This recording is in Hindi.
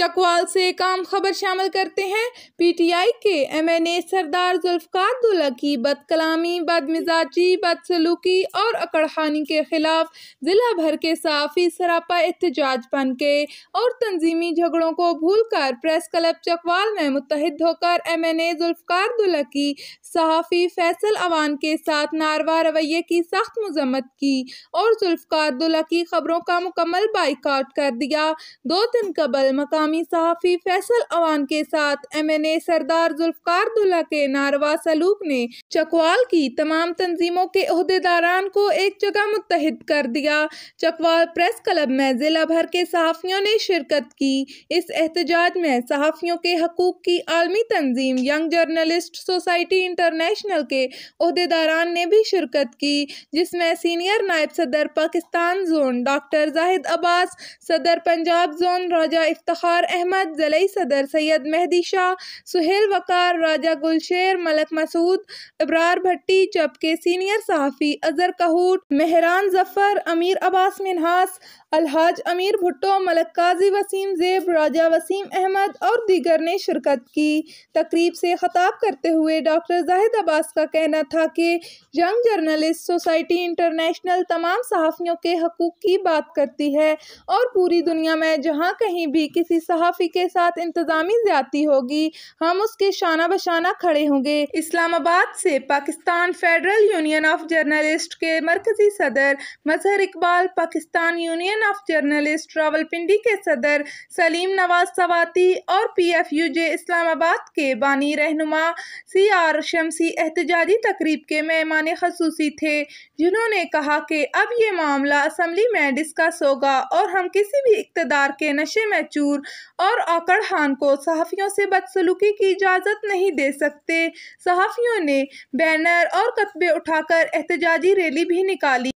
चकवाल से एक आम खबर शामिल करते हैं। पीटीआई के एमएनए सरदार जुल्फकार अब्दुल्ला की बदकलामी, बदमिजाजी, बदसलूकी और अकड़हानी के खिलाफ जिला भर के सहाफ़ी सरापा एहतजाज बन गए और तंजीमी झगड़ों को भूलकर प्रेस क्लब चकवाल में मुत्तहिद होकर एमएनए जुल्फकार अब्दुल्ला की सहाफ़ी फैसल अवान के साथ नारवा रवैये की सख्त मजम्मत की और जुल्फकार अब्दुल्ला की खबरों का मुकम्मल बाइकाट कर दिया। 2 दिन कबल मकामी सहाफ़ी फैसल अवान के साथ एमएनए सरदार जुल्फकार अब्दुल्ला के नारवा सलूक ने चकवाल की तमाम तंजीमों के ओहदेदारान को एक जगह मुत्तहिद कर दिया। चकवाल प्रेस क्लब में जिला भर के सहाफ़ियों ने शिरकत की। इस एहतजाज में सहाफ़ियों के हकूक़ की आलमी तंजीम यंग जर्नलिस्ट सोसाइटी इंटरनेशनल के ओहदेदारान ने भी शिरकत की, जिसमें सीनियर नायब सदर पाकिस्तान जोन डॉक्टर जाहिद अब्बास, सदर पंजाब जोन राजा इफ्तिखार अहमद, ज़िलाई सदर सैयद मेहदी शाह, सुहेल वकार, राजा गुलशेर, मलक मसूद, इब्रार भट्टी, जबकि सीनियर सहाफ़ी अजहर कहूट, मेहरान जफ़र, अमीर अब्बास मिन्हास, अलहाज अमीर भुट्टो, मलक काजी वसीम ज़ेब, राजा वसीम अहमद और दीगर ने शिरकत की। तकरीब से खिताब करते हुए डॉक्टर जाहिद अब्बास का कहना था कि यंग जर्नलिस्ट सोसाइटी इंटरनेशनल तमाम सहाफ़ियों के हकूक़ की बात करती है और पूरी दुनिया में जहाँ कहीं भी किसी सहाफ़ी के साथ इंतज़ामी ज़्यादती होगी, हम उसके शाना बशाना खड़े होंगे। इस्लामाबाद से Pakistan federal union of journalist के मरकज़ी सदर Mazhar Iqbal, Pakistan union of journalist Rawalpindi के सदर सलीम नवाज सवाती और पीएफयूजे इस्लामाबाद के बानी रहनुमा सीआर शमसी एहतजाजी तकरीब के मेहमान ख़ुसूसी थे, जिन्होंने कहा कि अब ये मामला असम्बली में डिस्कस होगा और हम किसी भी इक़्तिदार के नशे में चूर और आकड़हान को सहाफ़ियों से बदसलूकी की इजाज़त नहीं दे सकते। सहाफ़ियों ने बैनर और कतबे उठाकर एहतजाजी रैली भी निकाली।